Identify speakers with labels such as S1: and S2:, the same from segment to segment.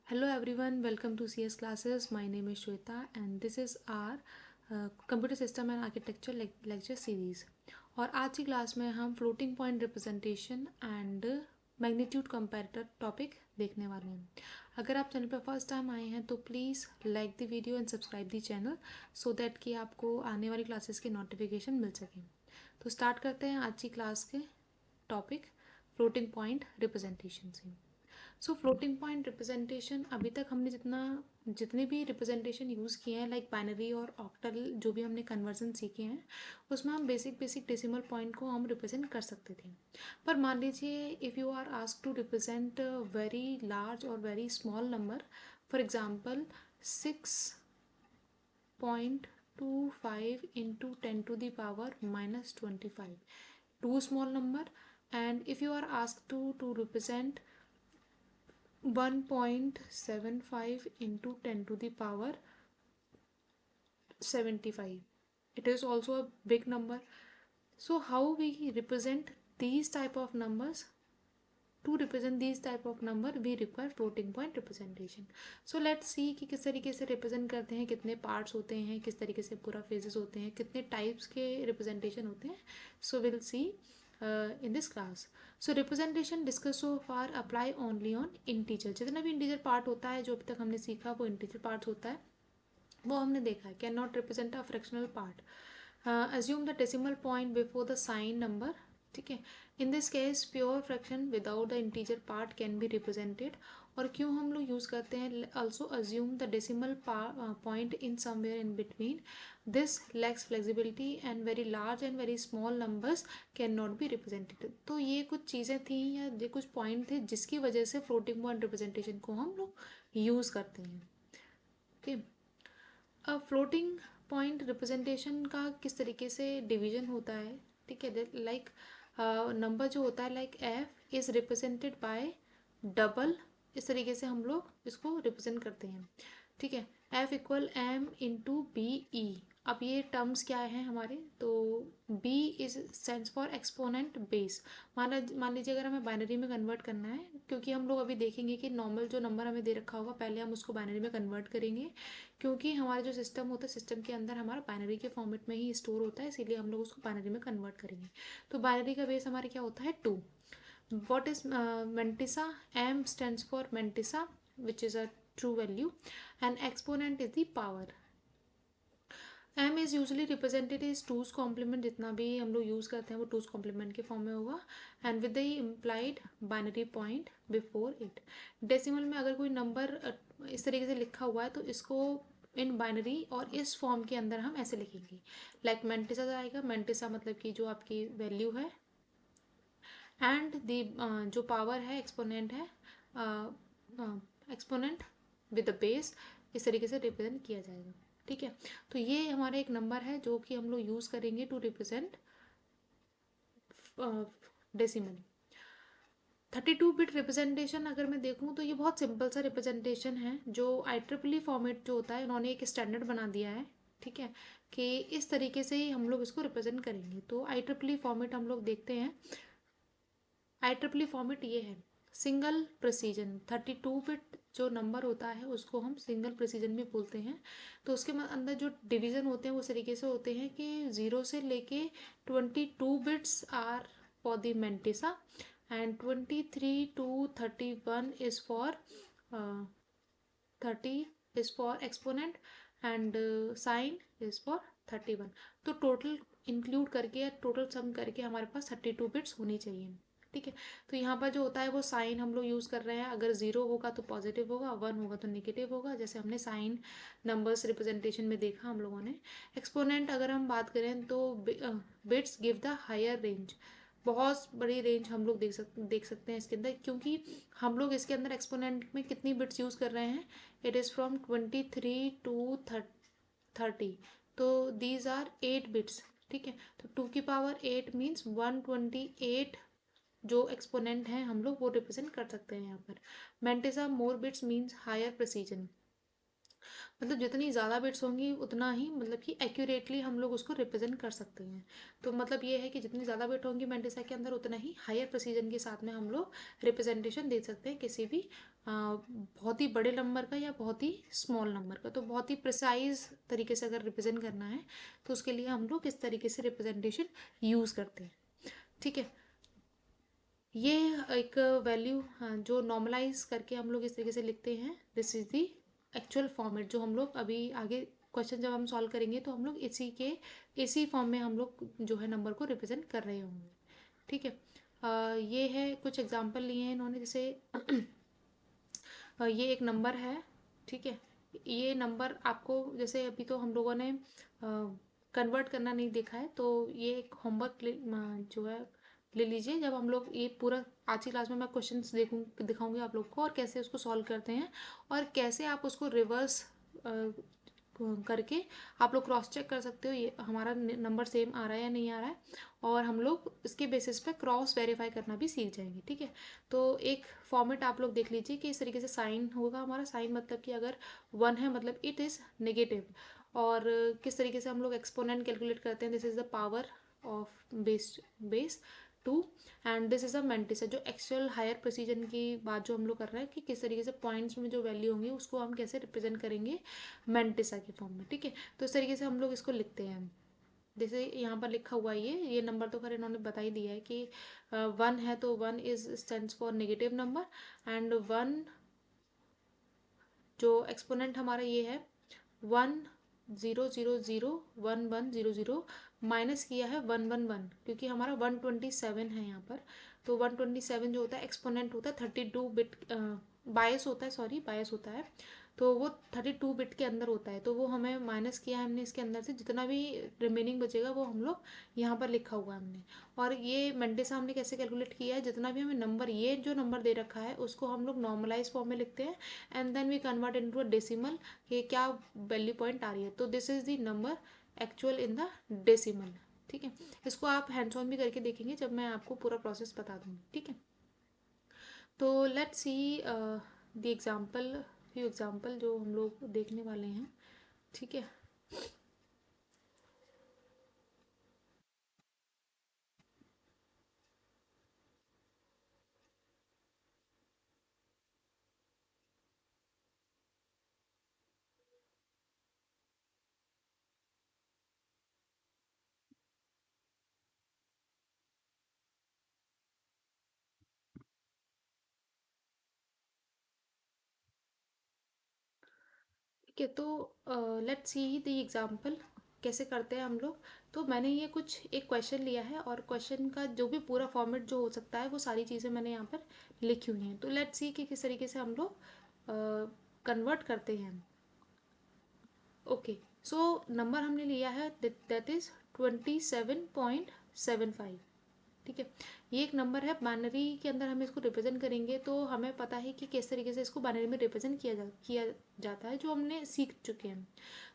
S1: Hello everyone, welcome to CS classes. My name is Shweta and this is our computer system and architecture lecture series. और आज की class में हम floating point representation and magnitude comparator topic देखने वाले हैं। अगर आप चैनल पर फर्स्ट टाइम आए हैं तो please like the video and subscribe the channel so that कि आपको आने वाली क्लासेस के नोटिफिकेशन मिल सकें। तो स्टार्ट करते हैं आज की क्लास के टॉपिक फ्लोटिंग पॉइंट रिप्रेजेंटेशन से। सो फ्लोटिंग पॉइंट रिप्रेजेंटेशन अभी तक हमने जितने भी रिप्रेजेंटेशन यूज़ किए हैं लाइक बाइनरी और ऑक्टल जो भी हमने कन्वर्जन सीखे हैं उसमें हम बेसिक डेसिमल पॉइंट को हम रिप्रेजेंट कर सकते थे। पर मान लीजिए if you are ask to represent very large और very small number, for example 6.25 into 10 to the power -25, too small number. And if you are asked to represent 1.75 into 10 to the power 75, it is also a big number. So how we represent these type of numbers? To represent these type of number we require floating point representation. So let's see कि किस तरीके से represent करते हैं, कितने parts होते हैं, किस तरीके से पूरा phases होते हैं, कितने types के representation होते हैं. So we'll see in this class. So representation discussed so far apply only on integer. जितना भी integer part होता है जो अभी तक हमने सीखा वो integer part होता है, वो हमने देखा है. Can not represent a fractional part. Assume the decimal point before the sign number. ठीक है, in this case pure fraction without the integer part can be represented. और क्यों हम लोग यूज़ करते हैं also assume the decimal point in somewhere in between. This lacks flexibility and very large and very small numbers can not be represented. तो ये कुछ चीज़ें थी या ये कुछ पॉइंट थे जिसकी वजह से फ्लोटिंग पॉइंट रिप्रेजेंटेशन को हम लोग यूज़ करते हैं. ओके, फ्लोटिंग पॉइंट रिप्रेजेंटेशन का किस तरीके से डिवीजन होता है. ठीक है, लाइक नंबर जो होता है like F is represented by double. इस तरीके से हम लोग इसको रिप्रेजेंट करते हैं. ठीक है, F equal M into B E. अब ये टर्म्स क्या हैं हमारे, तो B is stands for exponent base. मान लीजिए अगर हमें बाइनरी में कन्वर्ट करना है, क्योंकि हम लोग अभी देखेंगे कि नॉर्मल जो नंबर हमें दे रखा होगा पहले हम उसको बाइनरी में कन्वर्ट करेंगे, क्योंकि हमारा जो सिस्टम होता है सिस्टम के अंदर हमारा बाइनरी के फॉर्मेट में ही स्टोर होता है, इसीलिए हम लोग उसको बाइनरी में कन्वर्ट करेंगे. तो बाइनरी का बेस हमारे क्या होता है 2. What is mantissa? M stands for mantissa, which is a true value, and exponent is the power. M is usually represented as 2's complement. जितना भी हम लोग यूज़ करते हैं वो 2's complement के फॉर्म में होगा, and with the implied binary point before it. Decimal में अगर कोई नंबर इस तरीके से लिखा हुआ है तो इसको इन बाइनरी और इस फॉर्म के अंदर हम ऐसे लिखेंगे लाइक मेंटिसा आएगा. मेंटिसा मतलब कि जो आपकी वैल्यू है, एंड दी जो पावर है एक्सपोनेंट है, एक्सपोनेंट विद द बेस, इस तरीके से रिप्रेजेंट किया जाएगा. ठीक है, तो ये हमारा एक नंबर है जो कि हम लोग यूज़ करेंगे to represent decimal. 32 bit representation अगर मैं देखूँ तो ये बहुत सिंपल सा रिप्रेजेंटेशन है जो IEEE फॉर्मेट जो होता है उन्होंने एक स्टैंडर्ड बना दिया है. ठीक है, कि इस तरीके से ही हम लोग इसको रिप्रेजेंट करेंगे. तो IEEE फॉर्मेट हम लोग देखते हैं. IEEE फॉर्मेट ये है सिंगल प्रिसीजन. 32 बिट जो नंबर होता है उसको हम सिंगल प्रिसीजन भी बोलते हैं. तो उसके अंदर जो डिवीज़न होते हैं वो इस तरीके से होते हैं कि 0 से लेके 22 bits are for the mantissa and 23 to 31 is for 30 is for exponent and sign is for 31. तो टोटल इंक्लूड करके या टोटल सम करके हमारे पास 32 बिट्स होनी चाहिए. ठीक है, तो यहाँ पर जो होता है वो साइन हम लोग यूज़ कर रहे हैं. अगर 0 होगा तो पॉजिटिव होगा, 1 होगा तो नेगेटिव होगा, जैसे हमने साइन नंबर्स रिप्रेजेंटेशन में देखा हम लोगों ने. एक्सपोनेंट अगर हम बात करें तो bits give the higher range. बहुत बड़ी रेंज हम लोग देख सकते हैं इसके अंदर, क्योंकि हम लोग इसके अंदर एक्सपोनेंट में कितनी बिट्स यूज़ कर रहे हैं. It is from 23 to 30. तो दीज आर 8 बिट्स. ठीक है, तो 2 की पावर 8 मीन्स 128 जो एक्सपोनेंट हैं हम लोग वो रिप्रेजेंट कर सकते हैं यहाँ पर. मेंटिसा मोर बिट्स मीन्स हायर प्रिसीजन. मतलब जितनी ज़्यादा बिट्स होंगी उतना ही मतलब कि एक्यूरेटली हम लोग उसको रिप्रेजेंट कर सकते हैं। तो मतलब ये है कि जितनी ज़्यादा बिट होंगी मेंटिसा के अंदर उतना ही हायर प्रिसीजन के साथ में हम लोग रिप्रेजेंटेशन दे सकते हैं किसी भी बहुत ही बड़े नंबर का या बहुत ही स्मॉल नंबर का। तो बहुत ही प्रिसाइज तरीके से अगर रिप्रेजेंट करना है तो उसके लिए हम लोग इस तरीके से रिप्रेजेंटेशन यूज़ करते हैं। ठीक है, ये एक वैल्यू जो नॉर्मलाइज करके हम लोग इस तरीके से लिखते हैं, this is the actual format जो हम लोग अभी आगे क्वेश्चन जब हम सॉल्व करेंगे तो हम लोग इसी फॉर्म में हम लोग जो है नंबर को रिप्रेजेंट कर रहे होंगे। ठीक है, ये है कुछ एग्जांपल लिए हैं इन्होंने, जैसे ये एक नंबर है। ठीक है, ये नंबर आपको जैसे अभी तो हम लोगों ने कन्वर्ट करना नहीं देखा है, तो ये एक होमवर्क जो है ले लीजिए। जब हम लोग ये पूरा आज की क्लास में मैं क्वेश्चंस दिखाऊंगी आप लोग को, और कैसे उसको सॉल्व करते हैं और कैसे आप उसको रिवर्स करके आप लोग क्रॉस चेक कर सकते हो ये हमारा नंबर सेम आ रहा है या नहीं आ रहा है, और हम लोग इसके बेसिस पे क्रॉस वेरीफाई करना भी सीख जाएंगे। ठीक है, तो एक फॉर्मेट आप लोग देख लीजिए कि इस तरीके से साइन होगा हमारा। साइन मतलब कि अगर 1 है मतलब इट इज़ नेगेटिव। और किस तरीके से हम लोग एक्सपोनेंट कैलकुलेट करते हैं, this is the power of base 2, and this is a mantissa, जो एक्चुअल हायर प्रिसीजन की बात जो हम लोग कर रहे हैं कि किस तरीके से पॉइंट्स में जो वैल्यू होंगी उसको हम कैसे रिप्रेजेंट करेंगे मेंटिसा के फॉर्म में। ठीक है, तो इस तरीके से हम लोग इसको लिखते हैं। जैसे यहाँ पर लिखा हुआ है ये नंबर तो खैर इन्होंने बता ही दिया है कि 1 है तो 1 is stands for negative number, and 1 जो एक्सपोनेंट हमारा ये है 1 0 0 0 1 1 0 0 माइनस किया है 1 1 1, क्योंकि हमारा 127 है यहाँ पर। तो 127 जो होता है एक्सपोनेंट होता है 32 बिट, बायस होता है, सॉरी बायस होता है, तो वो 32 बिट के अंदर होता है। तो वो हमें माइनस किया है हमने इसके अंदर से, जितना भी रिमेनिंग बचेगा वो हम लोग यहाँ पर लिखा हुआ है हमने। और ये मेंटिसा हमने कैसे कैलकुलेट किया है, जितना भी हमें नंबर ये जो नंबर दे रखा है उसको हम लोग नॉर्मलाइज फॉर्म में लिखते हैं, and then we convert into a decimal कि क्या वैल्यू पॉइंट आ रही है। तो this is the number actual in the decimal. ठीक है, इसको आप हैंड्स ऑन भी करके देखेंगे जब मैं आपको पूरा प्रोसेस बता दूंगी। ठीक है, तो let's see the example, few example जो हम लोग देखने वाले हैं। ठीक है, ठीक है, तो लेट्स सी द एग्जाम्पल कैसे करते हैं हम लोग। तो मैंने ये कुछ एक क्वेश्चन लिया है, और क्वेश्चन का जो भी पूरा फॉर्मेट जो हो सकता है वो सारी चीज़ें मैंने यहाँ पर लिखी हुई हैं। तो लेट्स सी कि किस तरीके से हम लोग कन्वर्ट करते हैं। ओके, सो नंबर हमने लिया है दैट इज 27.75। ठीक है, ये एक नंबर है, बाइनरी के अंदर हम इसको रिप्रेजेंट करेंगे तो हमें पता है कि किस तरीके से इसको बाइनरी में रिप्रेजेंट किया जाता है, जो हमने सीख चुके हैं।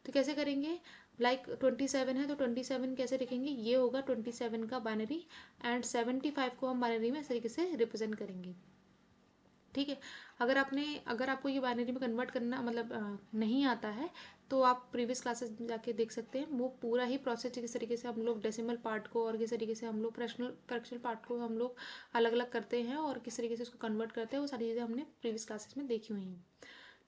S1: तो कैसे करेंगे, लाइक 27 है तो 27 कैसे लिखेंगे, ये होगा 27 का बाइनरी, एंड 75 को हम बाइनरी में इस तरीके से रिप्रेजेंट करेंगे। ठीक है, अगर आपको ये बाइनरी में कन्वर्ट करना मतलब नहीं आता है तो आप प्रीवियस क्लासेस जाके देख सकते हैं, वो पूरा ही प्रोसेस किस तरीके से हम लोग डेसिमल पार्ट को और किस तरीके से हम लोग फ्रैक्शनल पार्ट को हम लोग अलग अलग करते हैं और किस तरीके से उसको कन्वर्ट करते हैं, वो सारी चीज़ें हमने प्रीवियस क्लासेस में देखी हुई हैं।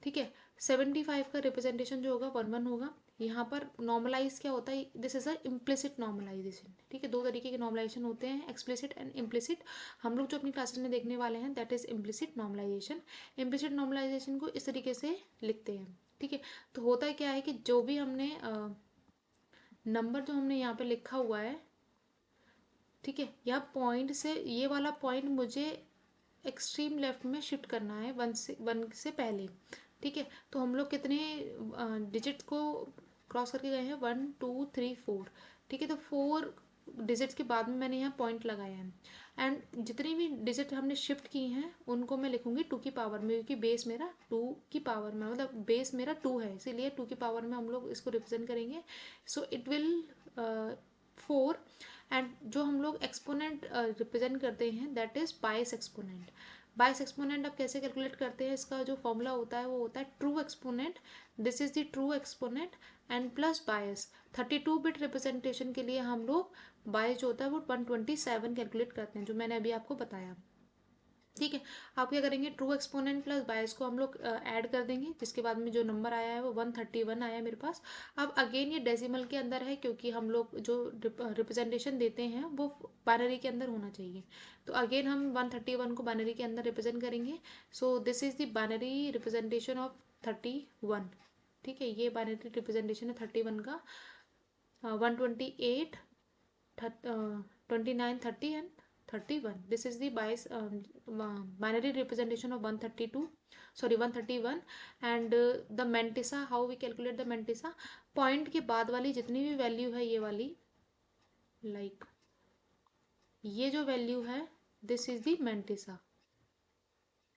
S1: ठीक है, 75 का रिप्रेजेंटेशन जो होगा 1 1 होगा। यहाँ पर नॉर्मलाइज क्या होता है, this is a implicit normalisation. ठीक है, दो तरीके के नॉर्मलाइजेशन होते हैं, एक्सप्लिसिट एंड इम्प्लिसिट। हम लोग जो अपनी क्लासेस में देखने वाले हैं that is implicit normalisation. Implicit normalisation को इस तरीके से लिखते हैं। ठीक है, तो होता क्या है कि जो भी हमने नंबर जो हमने यहाँ पे लिखा हुआ है, ठीक है, यहाँ पॉइंट से ये वाला पॉइंट मुझे एक्सट्रीम लेफ्ट में शिफ्ट करना है 1 से पहले। ठीक है, तो हम लोग कितने डिजिट को क्रॉस करके गए हैं, 1 2 3 4। ठीक है, तो 4 डिजिट्स के बाद में मैंने यहाँ पॉइंट लगाया है, एंड जितनी भी डिजिट हमने शिफ्ट की हैं उनको मैं लिखूंगी 2 की पावर में, क्योंकि बेस मेरा 2 की पावर में मतलब बेस मेरा 2 है, इसीलिए 2 की पावर में हम लोग इसको रिप्रेजेंट करेंगे। सो इट विल 4, एंड जो हम लोग एक्सपोनेंट रिप्रेजेंट करते हैं that is bias exponent. Bias exponent आप कैसे कैलकुलेट करते हैं, इसका जो फॉर्मूला होता है वो होता है true exponent, this is the true exponent and plus bias. 32 bit representation के लिए हम लोग बायस जो होता है वो 127 कैलकुलेट करते हैं, जो मैंने अभी आपको बताया। ठीक है, आप क्या करेंगे, ट्रू एक्सपोनेंट प्लस बायस को हम लोग ऐड कर देंगे, जिसके बाद में जो नंबर आया है वो 131 आया है मेरे पास। अब अगेन ये डेसिमल के अंदर है, क्योंकि हम लोग जो रिप्रेजेंटेशन देते हैं वो बाइनरी के अंदर होना चाहिए। तो अगेन हम 131 को बाइनरी के अंदर रिप्रेजेंट करेंगे। So this is the binary representation of 31। ठीक है, ये बाइनरी रिप्रेजेंटेशन है 31 का। 128, 29, 30 and 31, this is the binary representation of 132, sorry 131। and the mantissa, how we calculate the mantissa, point के बाद वाली जितनी भी वैल्यू है ये वाली, लाइक ये जो वैल्यू है दिस इज द mantissa।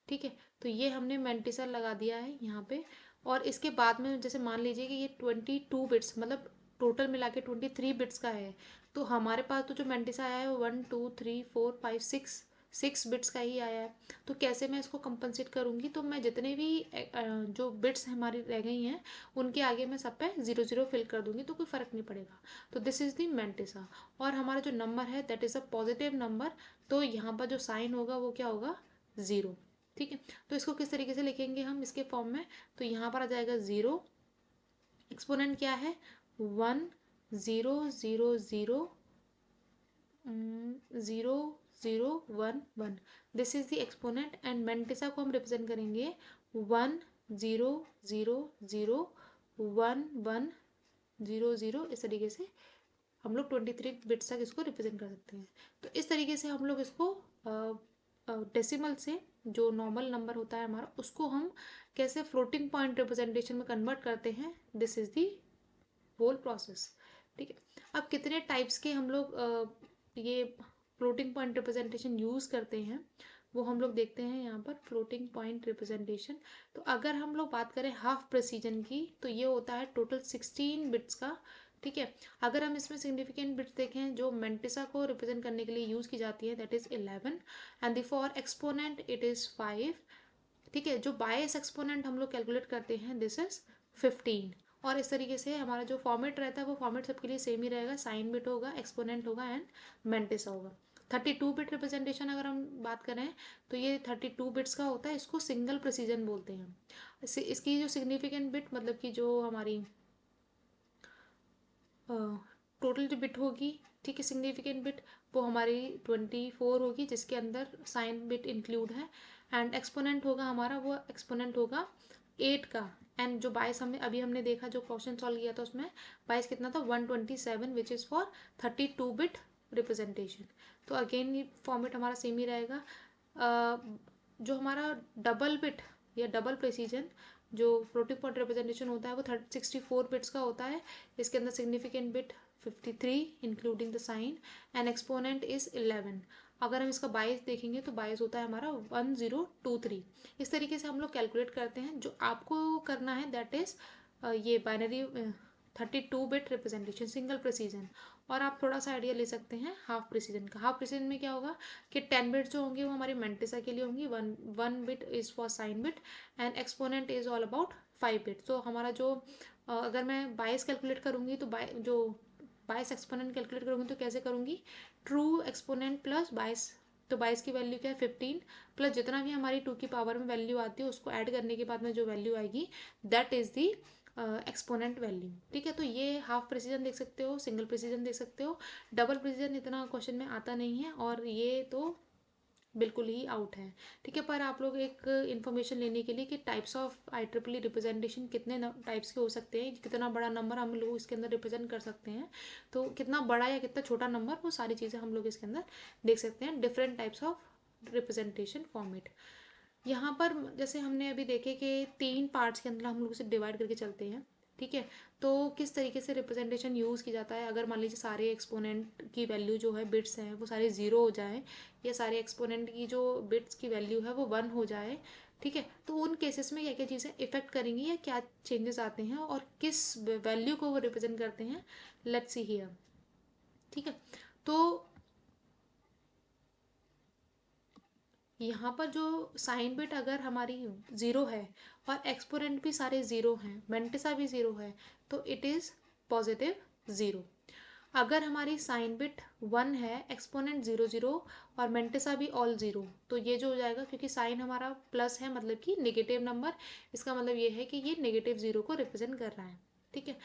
S1: ठीक है, तो ये हमने मैंटिसा लगा दिया है यहाँ पे। और इसके बाद में जैसे मान लीजिए कि ये 22 बिट्स, मतलब टोटल मिला के 23 बिट्स का है, तो हमारे पास तो जो मैंटिसा आया है वो 1 2 3 4 5 6 बिट्स का ही आया है। तो कैसे मैं इसको कंपनसेट करूँगी, तो मैं जितने भी जो बिट्स हमारी रह गई हैं उनके आगे मैं सब पे 0 0 फिल कर दूंगी, तो कोई फ़र्क नहीं पड़ेगा। तो दिस इज़ दी मैंटिसा। और हमारा जो नंबर है that is a positive number, तो यहाँ पर जो साइन होगा वो क्या होगा, 0। ठीक है, तो इसको किस तरीके से लिखेंगे हम इसके फॉर्म में, तो यहाँ पर आ जाएगा 0, एक्सपोनेंट क्या है 1 0 0 0 0 0 1 1, this is the exponent. And mantissa को हम रिप्रेजेंट करेंगे 1 0 0 0 1 1 0 0, इस तरीके से हम लोग 23 बिट्स तक इसको रिप्रेजेंट कर सकते हैं। तो इस तरीके से हम लोग इसको डेसिमल से, जो नॉर्मल नंबर होता है हमारा, उसको हम कैसे फ्लोटिंग पॉइंट रिप्रेजेंटेशन में कन्वर्ट करते हैं, this is the whole process. ठीक है, अब कितने टाइप्स के हम लोग ये फ्लोटिंग पॉइंट रिप्रेजेंटेशन यूज़ करते हैं वो हम लोग देखते हैं यहाँ पर, फ्लोटिंग पॉइंट रिप्रेजेंटेशन। तो अगर हम लोग बात करें हाफ प्रेसिजन की, तो ये होता है टोटल 16 बिट्स का। ठीक है, अगर हम इसमें सिग्निफिकेंट बिट्स देखें जो मेंटिसा को रिप्रेजेंट करने के लिए यूज़ की जाती है, that is 11 and the for exponent it is 5। ठीक है, जो बायस एक्सपोनेंट हम लोग कैलकुलेट करते हैं दिस इज 15। और इस तरीके से हमारा जो फॉर्मेट रहता है वो फॉर्मेट सबके लिए सेम ही रहेगा, साइन बिट होगा, एक्सपोनेंट होगा एंड मेंटिसा होगा। 32 बिट रिप्रेजेंटेशन अगर हम बात करें तो ये 32 बिट्स का होता है, इसको सिंगल प्रेसिजन बोलते हैं। इसकी जो सिग्निफिकेंट बिट, मतलब कि जो हमारी टोटल जो बिट होगी, ठीक है, सिग्निफिकेंट बिट, वो हमारी 24 होगी, जिसके अंदर साइन बिट इंक्लूड है। एंड एक्सपोनेंट होगा हमारा, वो एक्सपोनेंट होगा 8 का। एंड जो बाईस हमने देखा, जो क्वेश्चन सॉल्व किया था उसमें बाईस कितना था, 127, which is for 32 bit representation. तो अगेन ये फॉर्मेट हमारा सेम ही रहेगा। जो हमारा डबल बिट या डबल प्रेसिजन जो फ्लोटिंग पॉइंट रिप्रेजेंटेशन होता है वो 64 बिट्स का होता है। इसके अंदर significant bit 53 including the sign and exponent is 11। अगर हम इसका बायस देखेंगे तो बायस होता है हमारा 1023। इस तरीके से हम लोग कैलकुलेट करते हैं। जो आपको करना है दैट इज ये binary 32 bit representation single precision. और आप थोड़ा सा आइडिया ले सकते हैं हाफ प्रेसिजन का। हाफ प्रेसिजन में क्या होगा कि 10 बिट जो होंगे वो हमारी मेंटिसा के लिए होंगी, one bit is for sign bit and exponent is all about 5 bit. तो हमारा जो अगर मैं बायस कैलकुलेट करूँगी तो जो बायस एक्सपोनेंट कैलकुलेट करूँगी तो कैसे करूँगी, ट्रू एक्सपोनेंट प्लस बायस। तो बाईस की वैल्यू क्या है 15, प्लस जितना भी हमारी 2 की पावर में वैल्यू आती है उसको ऐड करने के बाद में जो वैल्यू आएगी that is the exponent value. ठीक है, तो ये हाफ प्रेसिजन देख सकते हो, सिंगल प्रेसिजन देख सकते हो। डबल प्रेसिजन इतना क्वेश्चन में आता नहीं है और ये तो बिल्कुल ही आउट है। ठीक है, पर आप लोग एक इन्फॉर्मेशन लेने के लिए कि टाइप्स ऑफ IEEE रिप्रेजेंटेशन कितने टाइप्स के हो सकते हैं, कितना बड़ा नंबर हम लोग इसके अंदर रिप्रेजेंट कर सकते हैं, तो कितना बड़ा या कितना छोटा नंबर, वो सारी चीज़ें हम लोग इसके अंदर देख सकते हैं। Different types of representation format यहाँ पर जैसे हमने अभी देखे कि 3 पार्ट्स के अंदर हम लोग इसे डिवाइड करके चलते हैं। ठीक है, तो किस तरीके से रिप्रेजेंटेशन यूज़ की जाता है, अगर मान लीजिए सारे एक्सपोनेंट की वैल्यू जो है बिट्स हैं वो सारे 0 हो जाए, या सारे एक्सपोनेंट की जो बिट्स की वैल्यू है वो 1 हो जाए। ठीक है, तो उन केसेस में क्या क्या चीज़ें इफेक्ट करेंगी या क्या चेंजेस आते हैं और किस वैल्यू को वो रिप्रेजेंट करते हैं, लेट्स सी हियर। ठीक है, तो यहाँ पर जो साइन बिट अगर हमारी 0 है और एक्सपोनेंट भी सारे 0 हैं, मेंटिसा भी 0 है, तो इट इज़ पॉजिटिव 0। अगर हमारी साइन बिट 1 है, एक्सपोनेंट 0 0 और मेंटिसा भी ऑल 0, तो ये जो हो जाएगा, क्योंकि साइन हमारा प्लस है मतलब कि नेगेटिव नंबर, इसका मतलब ये है कि ये नेगेटिव 0 को रिप्रेजेंट कर रहा है। ठीक है,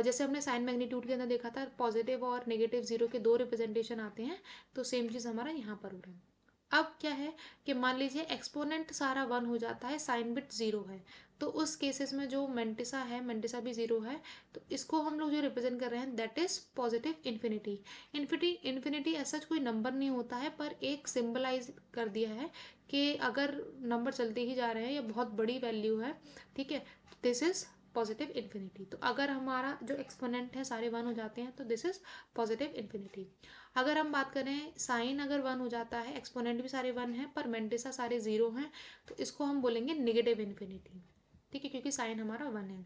S1: जैसे हमने साइन मैग्नीट्यूड के अंदर देखा था, पॉजिटिव और नेगेटिव 0 के 2 रिप्रेजेंटेशन आते हैं, तो सेम चीज़ हमारा यहाँ पर हो रहा है। अब क्या है कि मान लीजिए एक्सपोनेंट सारा 1 हो जाता है, साइन बिट 0 है, तो उस केसेस में जो मेंटिसा है, मेंटिसा भी 0 है, तो इसको हम लोग जो रिप्रेजेंट कर रहे हैं that is positive infinity. Infinity ऐसा कोई नंबर नहीं होता है, पर एक सिंबलाइज कर दिया है कि अगर नंबर चलते ही जा रहे हैं या बहुत बड़ी वैल्यू है, ठीक है, दिस इज पॉजिटिव इन्फिनिटी। तो अगर हमारा जो एक्सपोनेंट है सारे 1 हो जाते हैं तो दिस इज पॉजिटिव इन्फिनिटी। अगर हम बात करें साइन अगर 1 हो जाता है, एक्सपोनेंट भी सारे 1 हैं पर मेंटिसा सारे 0 हैं, तो इसको हम बोलेंगे नेगेटिव इन्फिनिटी। ठीक है, क्योंकि साइन हमारा 1 है।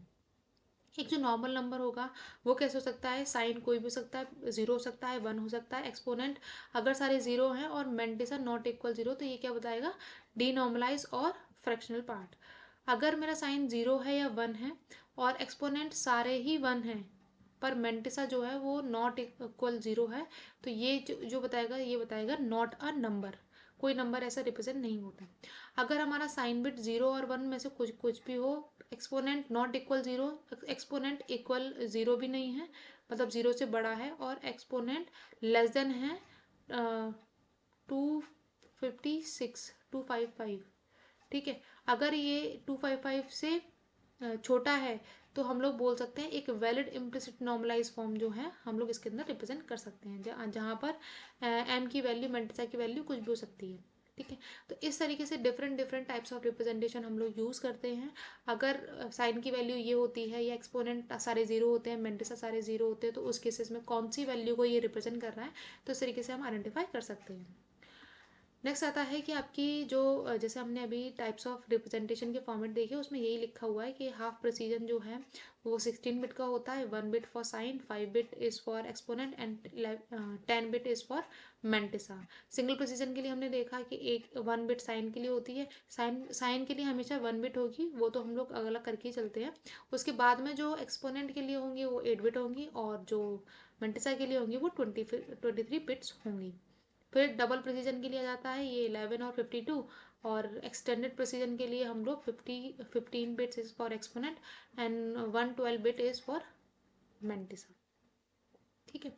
S1: एक जो नॉर्मल नंबर होगा वो कैसे हो सकता है, साइन कोई भी हो सकता है, 0 हो सकता है, 1 हो सकता है, एक्सपोनेंट अगर सारे 0 हैं और मेंटिसा नॉट इक्वल 0, तो ये क्या बताएगा, डी नॉर्मलाइज और फ्रैक्शनल पार्ट। अगर मेरा साइन 0 है या 1 है और एक्सपोनेंट सारे ही 1 हैं पर मेंटिसा जो है वो नॉट इक्वल 0 है, तो ये जो बताएगा, ये बताएगा नॉट अ नंबर, कोई नंबर ऐसा रिप्रेजेंट नहीं होता। अगर हमारा साइन बिट 0 और 1 में से कुछ कुछ भी हो, exponent not equal 0, exponent equal 0 भी नहीं है, मतलब 0 से बड़ा है, और एक्सपोनेंट लेस देन है 256 ठीक है, अगर ये 255 से छोटा है, तो हम लोग बोल सकते हैं एक वैलिड इम्प्लिसिट नॉर्मलाइज फॉर्म जो है हम लोग इसके अंदर रिप्रेजेंट कर सकते हैं, जहाँ पर एम की वैल्यू, मेंटिसा की वैल्यू कुछ भी हो सकती है। ठीक है, तो इस तरीके से different different types of representation हम लोग यूज़ करते हैं। अगर साइन की वैल्यू ये होती है या एक्सपोनेंट सारे 0 होते हैं, मेंटिसा सारे 0 होते हैं, तो उस केसेस में कौन सी वैल्यू को ये रिप्रेजेंट कर रहा है, तो इस तरीके से हम आइडेंटिफाई कर सकते हैं। नेक्स्ट आता है कि आपकी जो जैसे हमने अभी टाइप्स ऑफ रिप्रेजेंटेशन के फॉर्मेट देखे, उसमें यही लिखा हुआ है कि हाफ प्रिसीजन जो है वो 16 बिट का होता है, 1 bit for sign, 5 bit is for exponent and 10 bit is for mantissa. Single precision के लिए हमने देखा कि एक 1 बिट साइन के लिए होती है, साइन के लिए हमेशा 1 बिट होगी, वो तो हम लोग अलग अलग करके ही चलते हैं। उसके बाद में जो एक्सपोनेंट के लिए होंगी वो 8 बिट होंगी, और जो मेंटिसा के लिए होंगी वो 23 बिट्स होंगी। फिर डबल प्रिसीजन के लिए आ जाता है ये 11 और 52, और एक्सटेंडेड प्रिसीजन के लिए हम लोग 15 bits is for exponent and 112 bit is for mantissa. ठीक है,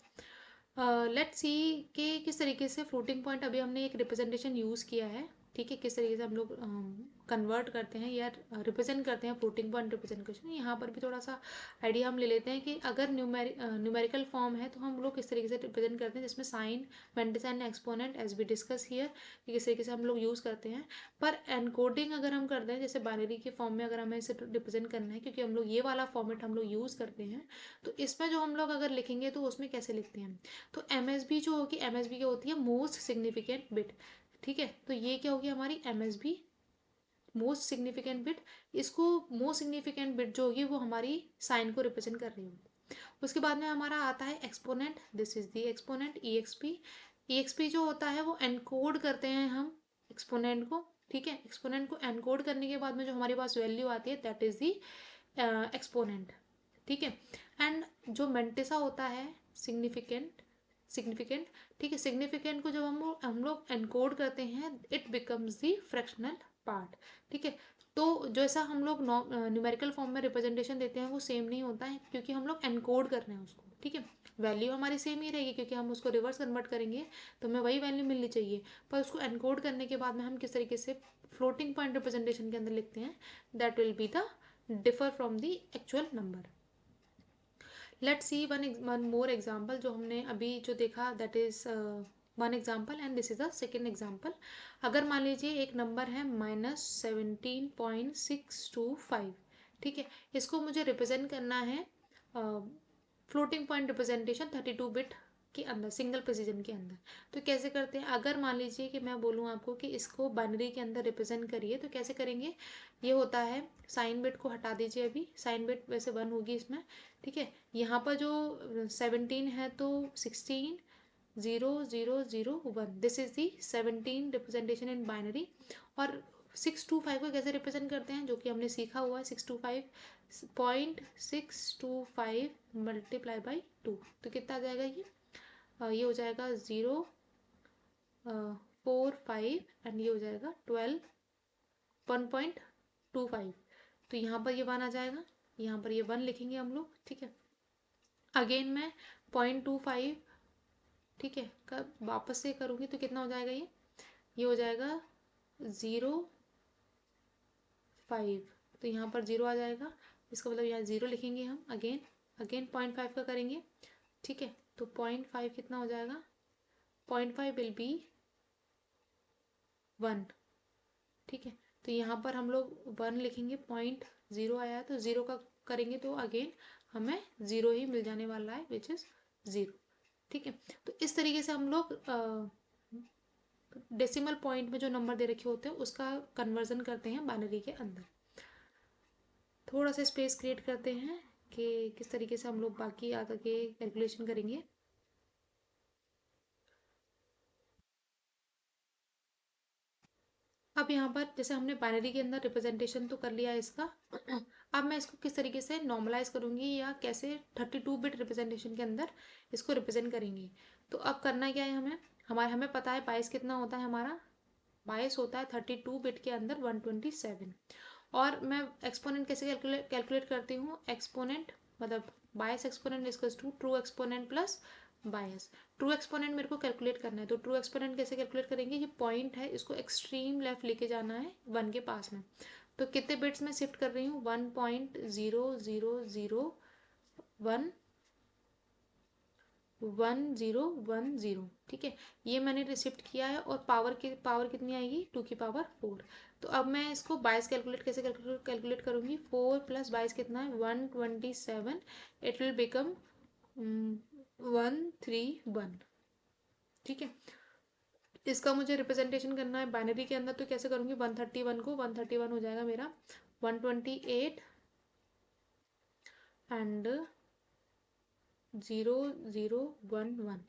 S1: लेट्स सी कि किस तरीके से फ्लोटिंग पॉइंट अभी हमने एक रिप्रेजेंटेशन यूज़ किया है। ठीक है, किस तरीके से हम लोग कन्वर्ट करते हैं या रिप्रेजेंट करते हैं फ्लोटिंग पॉइंट रिप्रेजेंटेशन। यहाँ पर भी थोड़ा सा आइडिया हम ले लेते हैं कि अगर न्यूमेरिकल फॉर्म है तो हम लोग किस तरीके से रिप्रेजेंट करते हैं, जिसमें sign, mantissa and exponent as be discuss here, कि किस तरीके से हम लोग यूज़ करते हैं। पर एनकोडिंग अगर हम करते हैं, जैसे बाइनरी के फॉर्म में अगर हमें इसे रिप्रेजेंट करना है, क्योंकि हम लोग ये वाला फॉर्मेट हम लोग यूज़ करते हैं, तो इसमें जो हम लोग अगर लिखेंगे तो उसमें कैसे लिखते हैं, तो एमएसबी जो होगी, एमएसबी क्या होती है, मोस्ट सिग्निफिकेंट बिट। ठीक है, तो ये क्या होगी हमारी एमएसबी, मोस्ट सिग्निफिकेंट बिट। इसको मोस्ट सिग्निफिकेंट बिट जो होगी वो हमारी साइन को रिप्रेजेंट कर रही होगी। उसके बाद में हमारा आता है exponent, this is the exponent, EXP. EXP जो होता है वो एनकोड करते हैं हम एक्सपोनेंट को। ठीक है, एक्सपोनेंट को एनकोड करने के बाद में जो हमारे पास वैल्यू आती है दैट इज द एक्सपोनेंट। ठीक है, एंड जो मेंटिसा होता है सिग्निफिकेंट, सिग्निफिकेंट, ठीक है, सिग्निफिकेंट को जब हम लोग एनकोड करते हैं it becomes the fractional part. ठीक है, तो जैसा हम लोग न्यूमेरिकल फॉर्म में रिप्रेजेंटेशन देते हैं वो सेम नहीं होता है, क्योंकि हम लोग एनकोड कर रहे हैं उसको। ठीक है, वैल्यू हमारी सेम ही रहेगी क्योंकि हम उसको रिवर्स कन्वर्ट करेंगे तो हमें वही वैल्यू मिलनी चाहिए, पर उसको एनकोड करने के बाद में हम किस तरीके से फ्लोटिंग पॉइंट रिप्रेजेंटेशन के अंदर लिखते हैं, that will be the differ from the actual number. Let's see one more example जो हमने अभी जो देखा, that is one example and this is the second example. अगर मान लीजिए एक नंबर है -17.625, ठीक है, इसको मुझे रिप्रेजेंट करना है फ्लोटिंग पॉइंट रिप्रेजेंटेशन 32 बिट के अंदर, सिंगल प्रिसीजन के अंदर। तो कैसे करते हैं, अगर मान लीजिए कि मैं बोलूँ आपको कि इसको बाइनरी के अंदर रिप्रेजेंट करिए, तो कैसे करेंगे, ये होता है साइन बिट को हटा दीजिए, अभी साइन बिट वैसे 1 होगी इसमें। ठीक है, यहाँ पर जो 17 है तो 16 0001. This is the 17 representation in binary. और 625 को कैसे रिप्रेजेंट करते हैं, जो कि हमने सीखा हुआ है. 625.625 मल्टीप्लाई बाई 2, तो कितना आ जाएगा ये हो जाएगा 0.45 एंड ये हो जाएगा 1.25. तो यहाँ पर ये 1 आ जाएगा, यहाँ पर ये 1 लिखेंगे हम लोग. ठीक है, अगेन मैं 0.25, ठीक है, कब वापस से करूँगी तो कितना हो जाएगा ये हो जाएगा 0.5. तो यहाँ पर 0 आ जाएगा, इसका मतलब यहाँ 0 लिखेंगे हम. अगेन 0.5 का करेंगे. ठीक है, तो 0.5 कितना हो जाएगा, 0.5 विल बी 1. ठीक है, तो यहाँ पर हम लोग 1 लिखेंगे. 0.0 आया तो 0 का करेंगे तो अगेन हमें 0 ही मिल जाने वाला है, विच इज़ 0. ठीक है, तो इस तरीके से हम लोग डेसिमल पॉइंट में जो नंबर दे रखे होते हैं उसका कन्वर्जन करते हैं बाइनरी के अंदर. थोड़ा सा स्पेस क्रिएट करते हैं कि किस तरीके से हम लोग बाकी आगे कैलकुलेशन करेंगे. अब यहाँ पर जैसे हमने बाइनरी के अंदर रिप्रेजेंटेशन तो कर लिया है इसका. अब मैं इसको किस तरीके से नॉर्मलाइज करूँगी या कैसे 32 बिट रिप्रेजेंटेशन के अंदर इसको रिप्रेजेंट करेंगे. तो अब करना क्या है, हमें पता है 22 कितना होता है हमारा, 22 होता है 32 बिट के अंदर 127. और मैं एक्सपोनेंट कैसे कैलकुलेट करती हूँ, एक्सपोनेंट मतलब 22 exponent equals to true exponent plus 22. True exponent मेरे को कैलकुलेट करना है, तो ट्रू एक्सपोनेंट कैसे कैलकुलेट करेंगे, ये पॉइंट है, इसको एक्सट्रीम लेफ्ट लेके जाना है 1 के पास में. तो कितने बिट्स में शिफ्ट कर रही हूँ, 1.0001 1010. ठीक है, ये मैंने रिसिफ्ट किया है. और पावर कितनी आएगी, 2 की पावर 4. तो अब मैं इसको 22 कैसे कैलकुलेट करूँगी, 4 प्लस 22 कितना है 127. It will become 131. ठीक है, इसका मुझे रिप्रेजेंटेशन करना है बाइनरी के अंदर, तो कैसे करूँगी, 131 को 131 हो जाएगा मेरा 128 एंड 0011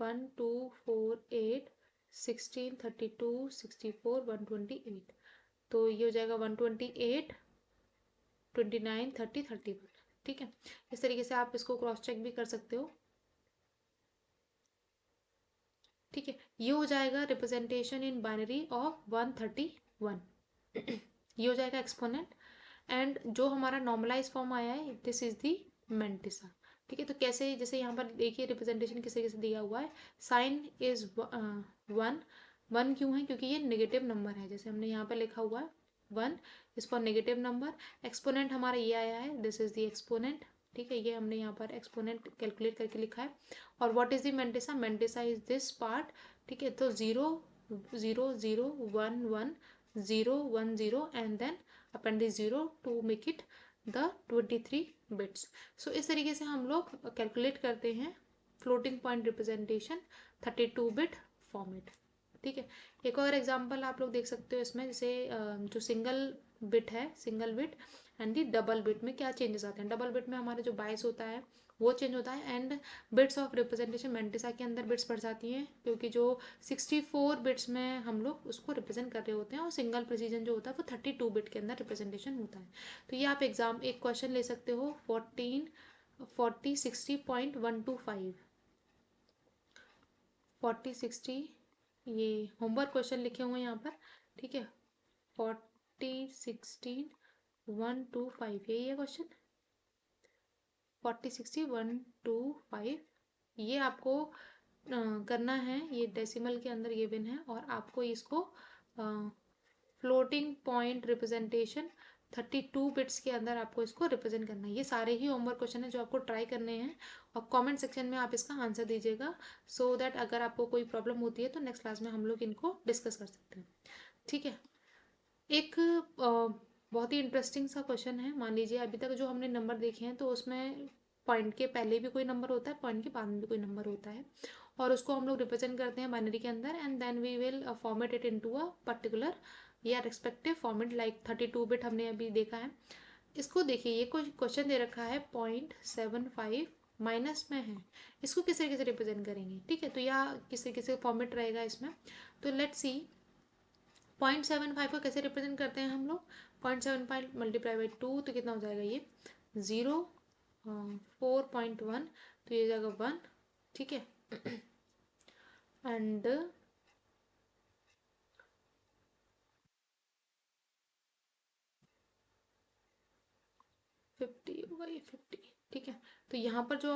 S1: 1248 16 32 64 128. तो ये हो जाएगा 128 29 30 31. ठीक है, इस तरीके से आप इसको क्रॉस चेक भी कर सकते हो. ठीक है, ये हो जाएगा रिप्रेजेंटेशन इन बाइनरी ऑफ 131. ये हो जाएगा एक्सपोनेंट. एंड जो हमारा नॉर्मलाइज फॉर्म आया है, दिस इज दी मेंटिसा. ठीक है, तो कैसे, जैसे यहाँ पर देखिए रिप्रेजेंटेशन किस तरीके से दिया हुआ है. साइन इज 1 क्यों है, क्योंकि ये नेगेटिव नंबर है, जैसे हमने यहाँ पर लिखा हुआ है 1 is for negative number. Exponent हमारा ये आया है, दिस इज द एक्सपोनेंट. ठीक है, ये हमने यहाँ पर एक्सपोनेंट कैलकुलेट करके लिखा है. और what is the mantissa, mantissa is this part. ठीक है, तो 0 0 0 1 1 0 1 0 and then append 0 to make it the 23 bits. So इस तरीके से हम लोग कैलकुलेट करते हैं floating point representation 32 bit format. ठीक है, एक और एग्जांपल आप लोग देख सकते हो इसमें, जैसे जो single bit and the double bit में क्या चेंजेस आते हैं. डबल बिट में हमारे जो 22 होता है वो चेंज होता है. And bits of representation mantissa के अंदर बिट्स बढ़ जाती हैं, क्योंकि जो 64 बिट्स में हम लोग उसको रिप्रेजेंट कर रहे होते हैं, और सिंगल प्रिसीजन जो होता है वो 32 बिट के अंदर रिप्रेजेंटेशन होता है. तो ये आप एक क्वेश्चन ले सकते हो 4060.125 4060, ये होमवर्क क्वेश्चन लिखे हुए हैं यहाँ पर. ठीक है, 4060.125 यही है क्वेश्चन. 4060.125 ये आपको करना है, ये डेसिमल के अंदर गिवन है, और आपको इसको फ्लोटिंग पॉइंट रिप्रेजेंटेशन 32 बिट्स के अंदर आपको इसको रिप्रेजेंट करना है. ये सारे ही होमवर्क क्वेश्चन है जो आपको ट्राई करने हैं, और कमेंट सेक्शन में आप इसका आंसर दीजिएगा, सो दैट अगर आपको कोई प्रॉब्लम होती है तो नेक्स्ट क्लास में हम लोग इनको डिस्कस कर सकते हैं. ठीक है, एक बहुत ही इंटरेस्टिंग सा क्वेश्चन है. मान लीजिए अभी तक जो हमने नंबर देखे हैं तो उसमें पॉइंट के पहले भी कोई नंबर होता है, पॉइंट के बाद में भी कोई नंबर होता है, और उसको हम लोग रिप्रेजेंट करते हैं बाइनरी के अंदर. And then we will format it into a particular या रेस्पेक्टिव फॉर्मेट, लाइक 32 बिट हमने अभी देखा है. इसको देखिए, ये कोई क्वेश्चन दे रखा है 0.75 माइनस में है, इसको किस तरीके से रिप्रेजेंट करेंगे, ठीक है। तो यह किस तरीके से फॉर्मेट रहेगा इसमें, तो लेट्स सी 0.75 को कैसे रिप्रेजेंट करते हैं हम लोग। 0.75 मल्टीप्लाई बाई 2 तो कितना हो जाएगा ये 0, 4.1 तो ये जाएगा 1, ठीक है। एंड 50 होगा ये 50, ठीक है। तो यहाँ पर जो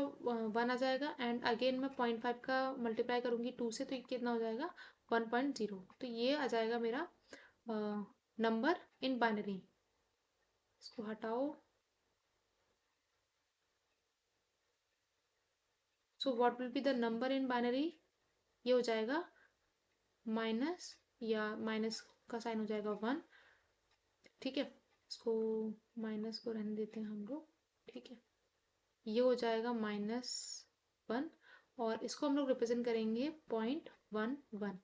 S1: 1 आ जाएगा एंड अगेन मैं 0.5 का मल्टीप्लाई करूँगी 2 से तो ये कितना हो जाएगा 1.0, तो ये आ जाएगा मेरा नंबर इन बाइनरी। इसको हटाओ। So what will be the number in binary, ये हो जाएगा माइनस, या माइनस का साइन हो जाएगा 1, ठीक है। इसको माइनस को रहने देते हैं हम लोग, ठीक है। ये हो जाएगा -1 और इसको हम लोग रिप्रेजेंट करेंगे 0.11।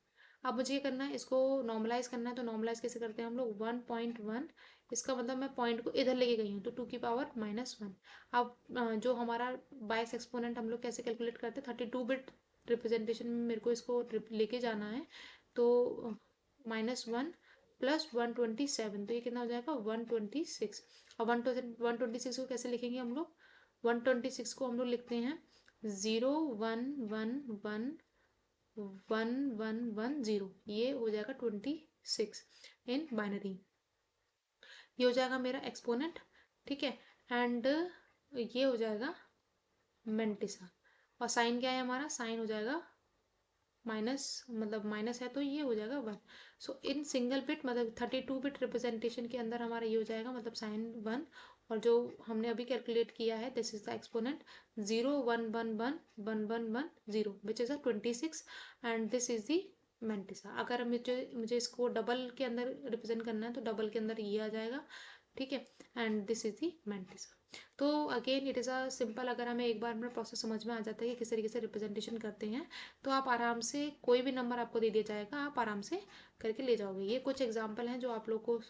S1: अब मुझे ये करना है, इसको नॉर्मलाइज करना है, तो नॉर्मलाइज कैसे करते हैं हम लोग 1.1, इसका मतलब मैं पॉइंट को इधर लेके गई हूँ तो 2 की पावर -1। अब जो हमारा बाइस एक्सपोनेंट हम लोग कैसे कैलकुलेट करते हैं, 32 बिट रिप्रेजेंटेशन में मेरे को इसको लेके जाना है, तो -1 प्लस 127 तो ये कितना हो जाएगा 126। और 126 को कैसे लिखेंगे हम लोग, 126 को हम लोग लिखते हैं 0 1 1 1 1 1 1 0, ये हो जाएगा 26 इन बाइनरी, ये हो जाएगा मेरा एक्सपोनेंट, ठीक है। एंड ये हो जाएगा मेंटिसा, और साइन क्या है हमारा, साइन हो जाएगा माइनस, मतलब माइनस है तो ये हो जाएगा 1। सो इन सिंगल बिट मतलब 32 बिट रिप्रेजेंटेशन के अंदर हमारा ये हो जाएगा मतलब साइन 1, और जो हमने अभी कैलकुलेट किया है this is the exponent 0 1 1 1 1 1 1 0 which is a 26 and this is the mantissa. अगर मुझे मुझे इसको डबल के अंदर रिप्रेजेंट करना है तो डबल के अंदर ये आ जाएगा, ठीक है। And this is the mantissa. तो again it is a simple, अगर हमें एक बार में प्रोसेस समझ में आ जाता है कि किस तरीके से रिप्रेजेंटेशन करते हैं, तो आप आराम से कोई भी नंबर आपको दे दिया जाएगा आप आराम से करके ले जाओगे। ये कुछ एग्जांपल हैं जो आप लोग को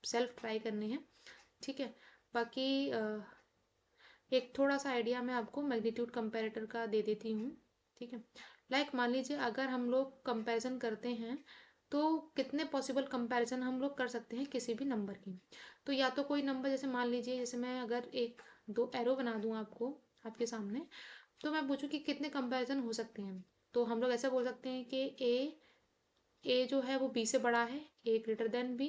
S1: सेल्फ ट्राई करने हैं, ठीक है। बाकी एक थोड़ा सा आइडिया मैं आपको मैग्नीट्यूड कंपैरेटर का दे देती हूँ, ठीक है। लाइक मान लीजिए अगर हम लोग कंपैरिजन करते हैं तो कितने पॉसिबल कंपैरिजन हम लोग कर सकते हैं किसी भी नंबर की। तो या तो कोई नंबर, जैसे मान लीजिए जैसे मैं अगर एक दो एरो बना दूँ आपको आपके सामने, तो मैं पूछूं कि कितने कंपैरिजन हो सकते हैं, तो हम लोग ऐसा बोल सकते हैं कि ए जो है वो बी से बड़ा है, ए ग्रेटर देन बी,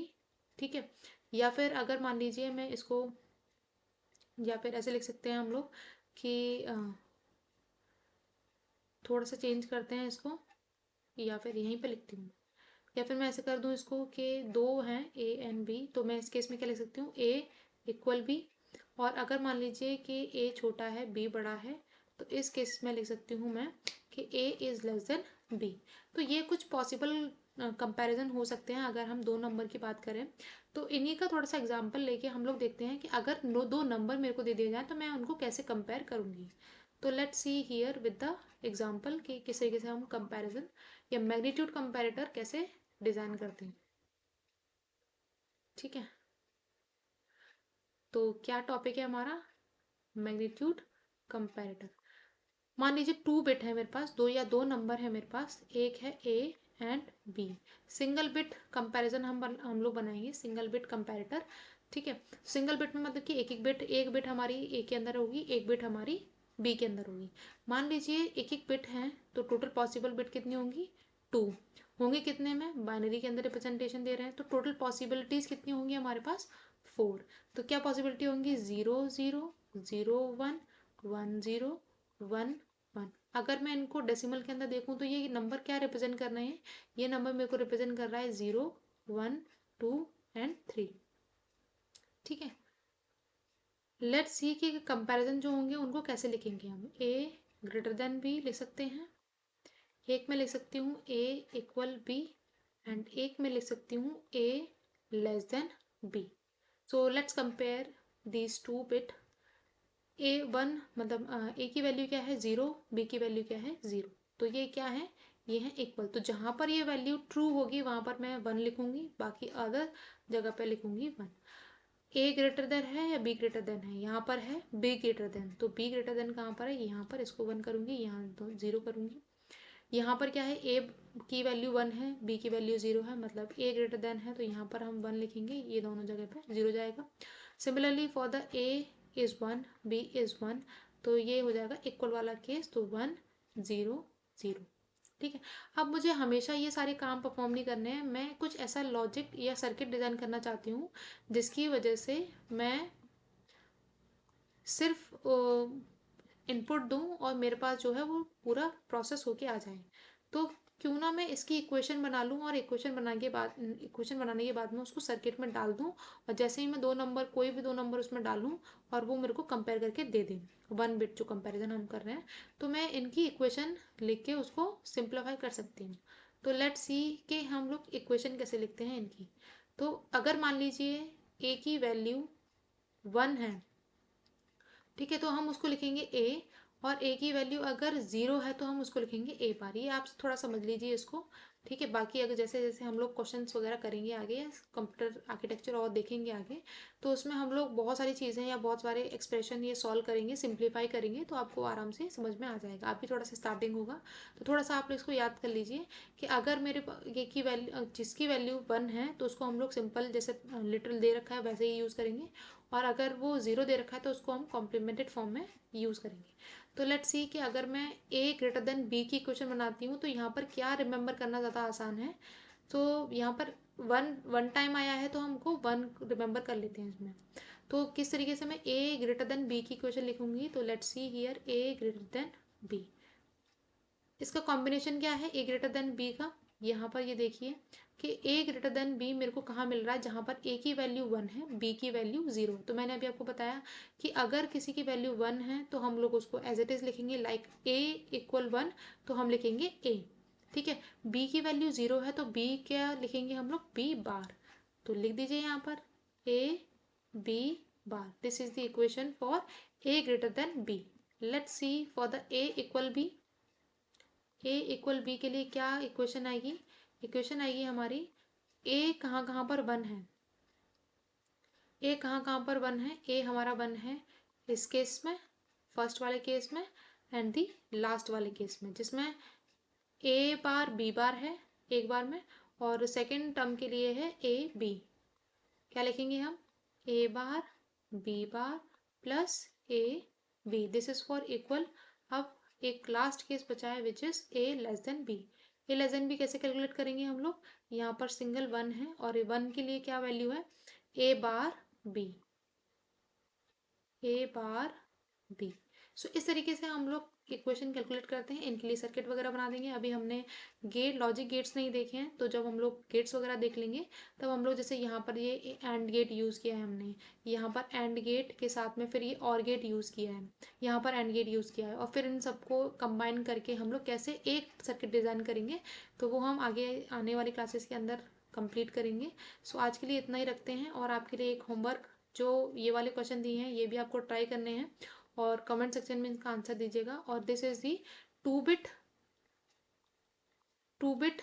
S1: ठीक है। या फिर अगर मान लीजिए मैं इसको, या फिर ऐसे लिख सकते हैं हम लोग कि थोड़ा सा चेंज करते हैं इसको, या फिर यहीं पे लिखती हूँ, या फिर मैं ऐसे कर दूँ इसको कि दो हैं ए एंड बी, तो मैं इस केस में क्या लिख सकती हूँ ए इक्वल बी। और अगर मान लीजिए कि ए छोटा है बी बड़ा है, तो इस केस में लिख सकती हूँ मैं कि A is less than B. तो ये कुछ पॉसिबल कंपैरिजन हो सकते हैं अगर हम दो नंबर की बात करें। तो इन्हीं का थोड़ा सा एग्जांपल लेके हम लोग देखते हैं कि अगर दो नंबर मेरे को दे दिए जाए तो मैं उनको कैसे कंपेयर करूँगी। तो let's see here with the example कि किस तरीके से हम कंपैरिजन या मैग्नीट्यूड कंपैरेटर कैसे डिज़ाइन करते हैं, ठीक है। तो क्या टॉपिक है हमारा, मैग्नीट्यूड कंपैरेटर। मान लीजिए 2 बिट है मेरे पास, दो या दो नंबर है मेरे पास, एक है A and B. Single bit comparison हम लोग बनाएंगे, सिंगल बिट कंपैरेटर, ठीक है। सिंगल बिट में मतलब कि एक बिट हमारी ए के अंदर होगी, एक बिट हमारी बी के अंदर होगी। मान लीजिए एक एक बिट है तो टोटल पॉसिबल बिट कितनी होंगी 2 होंगे, कितने में बाइनरी के अंदर रिप्रेजेंटेशन दे रहे हैं, तो टोटल पॉसिबिलिटीज कितनी होंगी हमारे पास 4। तो क्या पॉसिबिलिटी होंगी 0 0 0 1 1 0 1 1। अगर मैं इनको डेसिमल के अंदर देखूं तो ये नंबर क्या रिप्रेजेंट कर रहे हैं, ये नंबर मेरे को रिप्रेजेंट कर रहा है 0 1 2 एंड 3, ठीक है। लेट्स सी कि कंपैरिजन जो होंगे उनको कैसे लिखेंगे हम, ए ग्रेटर देन बी लिख सकते हैं, एक में लिख सकती हूँ ए इक्वल बी, एंड एक में लिख सकती हूँ A less than B. So let's compare these 2 bit. A1 मतलब ए की वैल्यू क्या है 0, बी की वैल्यू क्या है 0, तो ये क्या है, ये है इक्वल। तो जहाँ पर ये वैल्यू ट्रू होगी वहाँ पर मैं 1 लिखूंगी, बाकी अदर जगह पे लिखूंगी 1। ए ग्रेटर देन है या बी ग्रेटर देन है, यहाँ पर है बी ग्रेटर देन, तो बी ग्रेटर देन कहाँ पर है, यहाँ पर, इसको 1 करूँगी, यहाँ तो 0 करूँगी। यहाँ पर क्या है, ए की वैल्यू 1 है, बी की वैल्यू 0 है, मतलब ए ग्रेटर देन है, तो यहाँ पर हम 1 लिखेंगे, ये दोनों जगह पर 0 जाएगा। Similarly for the A is 1, B is 1, तो ये हो जाएगा इक्वल वाला केस, तो 1 0 0। ठीक है। अब मुझे हमेशा ये सारे काम परफॉर्म नहीं करने हैं, मैं कुछ ऐसा लॉजिक या सर्किट डिज़ाइन करना चाहती हूँ जिसकी वजह से मैं सिर्फ इनपुट दूं और मेरे पास जो है वो पूरा प्रोसेस होके आ जाए। तो क्यों ना मैं इसकी इक्वेशन बना लूँ और इक्वेशन बनाने के बाद में उसको सर्किट में डाल दूँ, और जैसे ही मैं कोई भी दो नंबर उसमें डालूँ और वो मेरे को कंपेयर करके दे दें, 1 बिट जो कंपैरिजन हम कर रहे हैं, तो मैं इनकी इक्वेशन लिख के उसको सिंप्लीफाई कर सकती हूँ। तो लेट्स सी कि हम लोग इक्वेशन कैसे लिखते हैं इनकी। तो अगर मान लीजिए ए की वैल्यू 1 है, ठीक है, तो हम उसको लिखेंगे ए, और ए की वैल्यू अगर 0 है तो हम उसको लिखेंगे ए बार। ये आप थोड़ा समझ लीजिए इसको। ठीक है, बाकी अगर जैसे जैसे हम लोग क्वेश्चंस वगैरह करेंगे आगे, कंप्यूटर आर्किटेक्चर और देखेंगे आगे, तो उसमें हम लोग बहुत सारी चीज़ें या बहुत सारे एक्सप्रेशन ये सॉल्व करेंगे, सिंप्लीफाई करेंगे, तो आपको आराम से समझ में आ जाएगा। आप भी थोड़ा सा स्टार्टिंग होगा तो थोड़ा सा आप इसको याद कर लीजिए कि अगर ये की वैल्यू, जिसकी वैल्यू 1 है तो उसको हम लोग सिंपल जैसे लिटरल दे रखा है वैसे ही यूज़ करेंगे, और अगर वो 0 दे रखा है तो उसको हम कॉम्प्लीमेंटेड फॉर्म में यूज़ करेंगे। तो लेट्स सी कि अगर मैं ए ग्रेटर देन बी की इक्वेशन बनाती हूँ तो यहाँ पर क्या रिमेंबर करना ज़्यादा आसान है। तो यहाँ पर वन टाइम आया है तो हमको 1 रिमेंबर कर लेते हैं इसमें। तो किस तरीके से मैं ए ग्रेटर देन बी की इक्वेशन लिखूंगी, तो let's see here A greater than B. इसका कॉम्बिनेशन क्या है ए ग्रेटर देन बी का, यहाँ पर ये देखिए कि ए ग्रेटर देन बी मेरे को कहाँ मिल रहा है, जहाँ पर ए की वैल्यू 1 है, बी की वैल्यू 0। तो मैंने अभी आपको बताया कि अगर किसी की वैल्यू 1 है तो हम लोग उसको एज इट इज़ लिखेंगे, लाइक ए इक्वल 1, तो हम लिखेंगे ए। ठीक है, बी की वैल्यू 0 है तो बी क्या लिखेंगे हम लोग, बी बार। तो लिख दीजिए यहाँ पर A B bar, this is the equation for A greater than B. Let's see for the A equal B. A equal B के लिए क्या इक्वेशन आएगी, इक्वेशन आएगी हमारी ए कहाँ कहाँ पर 1 है, ए कहाँ कहाँ पर 1 है, ए हमारा 1 है इस केस में, फर्स्ट वाले केस में, एंड दी लास्ट वाले केस में, जिसमें ए बार बी बार है एक बार में, और सेकेंड टर्म के लिए है ए बी। क्या लिखेंगे हम, A bar B bar plus A B, this is for equal. अब एक लास्ट केस बचा है which is A less than B. A less than B कैसे कैलकुलेट करेंगे हम लोग, यहाँ पर सिंगल 1 है और 1 के लिए क्या वैल्यू है, ए बार बी, ए बार बी। सो इस तरीके से हम लोग इक्वेशन कैलकुलेट करते हैं, इनके लिए सर्किट वगैरह बना देंगे। अभी हमने लॉजिक गेट्स नहीं देखे हैं, तो जब हम लोग गेट्स वगैरह देख लेंगे तब हम लोग, जैसे यहाँ पर ये एंड गेट यूज़ किया है हमने, यहाँ पर एंड गेट के साथ में फिर ये और गेट यूज़ किया है, यहाँ पर एंड गेट यूज़ किया है, और फिर इन सबको कंबाइन करके हम लोग कैसे एक सर्किट डिज़ाइन करेंगे, तो वो हम आगे आने वाली क्लासेस के अंदर कंप्लीट करेंगे। सो आज के लिए इतना ही रखते हैं, और आपके लिए एक होमवर्क, जो ये वाले क्वेश्चन दिए हैं ये भी आपको ट्राई करने हैं, और कमेंट सेक्शन में इसका आंसर दीजिएगा। और this is the 2 bit two bit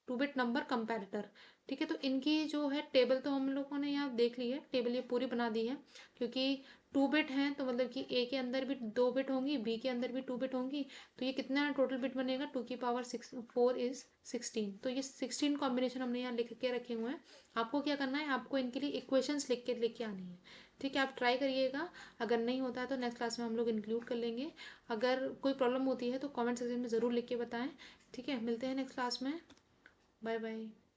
S1: two bit number comparator. ठीक है, तो इनकी जो है टेबल तो हम लोगों ने यहाँ देख ली है, टेबल ये पूरी बना दी है, क्योंकि 2 बिट हैं तो मतलब कि ए के अंदर भी 2 बिट होंगी, बी के अंदर भी 2 बिट होंगी, तो ये कितना टोटल बिट बनेगा, 2 की पावर 4 इज 16। तो ये 16 कॉम्बिनेशन हमने यहाँ लिख के रखे हुए हैं। आपको क्या करना है, आपको इनके लिए इक्वेशंस लिख के लेके आनी है। ठीक है, आप ट्राई करिएगा, अगर नहीं होता है तो नेक्स्ट क्लास में हम लोग इंक्लूड कर लेंगे। अगर कोई प्रॉब्लम होती है तो कमेंट सेक्शन में ज़रूर लिख के बताएं। ठीक है, मिलते हैं नेक्स्ट क्लास में, बाय बाय।